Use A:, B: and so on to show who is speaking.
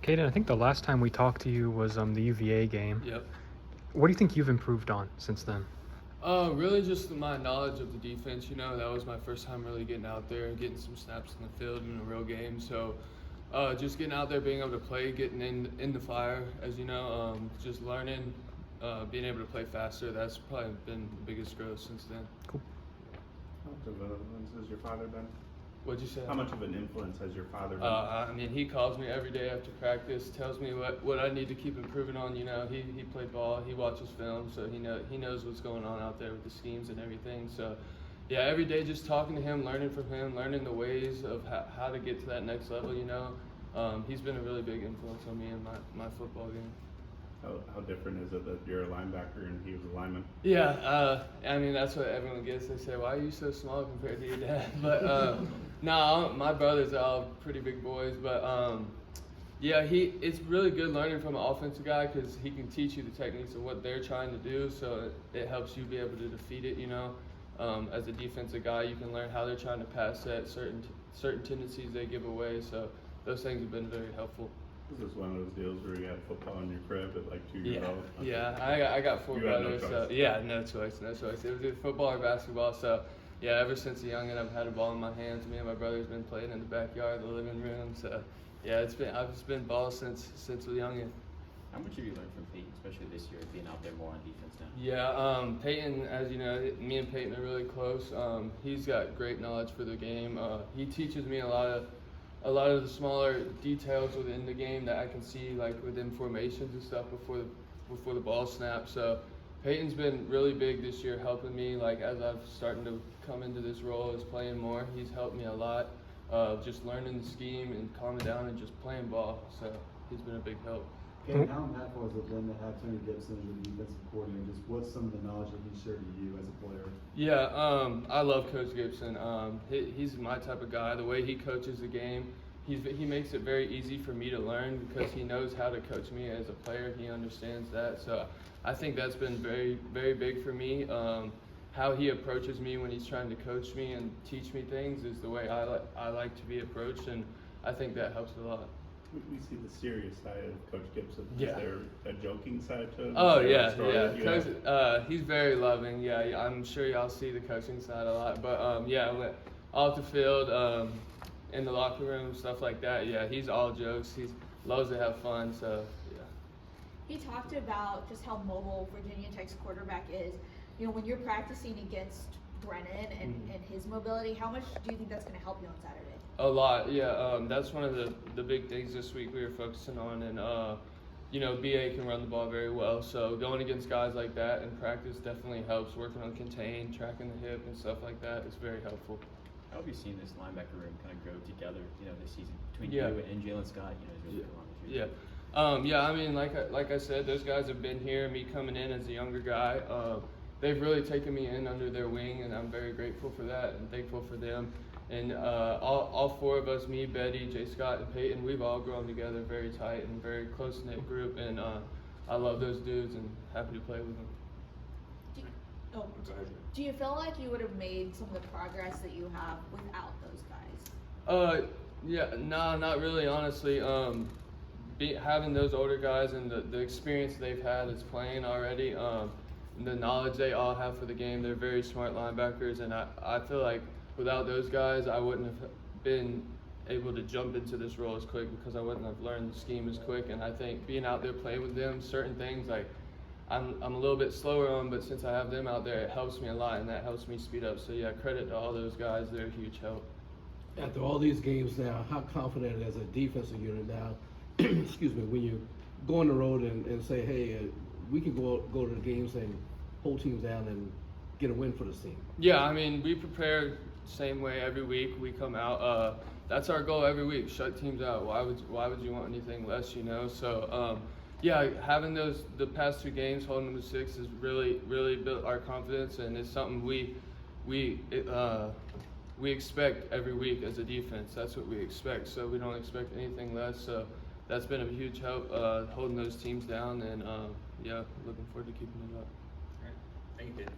A: Caden, I think the last time we talked to you was the UVA game.
B: Yep.
A: What do you think you've improved on since then?
B: Really just my knowledge of the defense. That was my first time really getting out there and getting some snaps in the field in a real game. So just getting out there, being able to play, getting in the fire, as you know, just learning, being able to play faster. That's probably been the biggest growth since then.
A: Cool.
C: How much of an influence has your father been?
B: What'd you say?
C: How much of an influence has your father been?
B: I mean, he calls me every day after practice, tells me what I need to keep improving on. He played ball, he watches film, so he knows what's going on out there with the schemes and everything. So, yeah, every day just talking to him, learning from him, learning the ways of how to get to that next level. He's been a really big influence on me in my football game.
C: How different is it that you're a linebacker and he was a lineman?
B: Yeah, I mean, that's what everyone gets. They say, why are you so small compared to your dad? But no, my brothers are all pretty big boys. But yeah, it's really good learning from an offensive guy because he can teach you the techniques of what they're trying to do. So it helps you be able to defeat it. As a defensive guy, you can learn how they're trying to pass set, certain tendencies they give away. So those things have been very helpful.
C: This is one of those deals where you had football in your crib at like 2 years old.
B: Yeah, I got four brothers, so yeah, no choice. It was either football or basketball. So yeah, ever since a youngin', I've had a ball in my hands. Me and my brother's been playing in the backyard, the living room. So yeah, I've just been ball since a youngin'.
D: How much have you learned from Payton, especially this year, being out there more on defense now?
B: Yeah, Payton, as you know, me and Payton are really close. He's got great knowledge for the game. He teaches me a lot of the smaller details within the game that I can see, like within formations and stuff before the ball snaps. So Peyton's been really big this year, helping me. Like as I've starting to come into this role as playing more, he's helped me a lot. Just learning the scheme and calming down and just playing ball. So he's been a big help.
E: Caden, how impactful has it been to have Tony Gibson as your defensive coordinator? Just what's some of the knowledge that he shared to you as a player?
B: Yeah, I love Coach Gibson. He's my type of guy. The way he coaches the game, he makes it very easy for me to learn because he knows how to coach me as a player. He understands that. So I think that's been very, very big for me. How he approaches me when he's trying to coach me and teach me things is the way I like to be approached, and I think that helps a lot.
C: We see the serious side of Coach Gibson.
B: Yeah.
C: Is there a joking side to it?
B: Oh yeah. Coach, he's very loving. Yeah, I'm sure y'all see the coaching side a lot. But yeah, off the field, in the locker room, stuff like that. Yeah, he's all jokes. He loves to have fun. So yeah.
F: He talked about just how mobile Virginia Tech's quarterback is. When you're practicing against Brennan and his mobility, how much do you think that's going to help you on Saturday?
B: A lot, yeah. That's one of the big things this week we were focusing on, and BA can run the ball very well. So going against guys like that in practice definitely helps. Working on contain, tracking the hip, and stuff like that is very helpful.
D: How have you seen this linebacker room kind of grow together, this season between you and Jalen Scott? He's really come on this year.
B: Yeah. I mean, like I said, those guys have been here. Me coming in as a younger guy, they've really taken me in under their wing, and I'm very grateful for that and thankful for them. And all four of us, me, Betty, Jay Scott, and Payton, we've all grown together very tight and very close-knit group. And I love those dudes and happy to play with them.
F: Do you feel like you would have made some of the progress that you have without those guys?
B: Yeah, nah, not really, honestly. Having those older guys and the experience they've had as playing already, the knowledge they all have for the game, they're very smart linebackers, and I feel like without those guys, I wouldn't have been able to jump into this role as quick because I wouldn't have learned the scheme as quick. And I think being out there playing with them, certain things like I'm a little bit slower on, but since I have them out there, it helps me a lot, and that helps me speed up. So yeah, credit to all those guys; they're a huge help.
G: After all these games now, how confident as a defensive unit now, excuse me, when you go on the road and say, hey, we can go to the games and hold teams down and get a win for the team? Yeah,
B: I mean, we prepare same way every week. We come out. That's our goal every week. Shut teams out. Why would you want anything less? So yeah, having the past 2 games, holding them to 6 has really built our confidence, and it's something we expect every week as a defense. That's what we expect. So we don't expect anything less. So that's been a huge help holding those teams down, and yeah, looking forward to keeping it up.
D: All right. Thank you, Payton.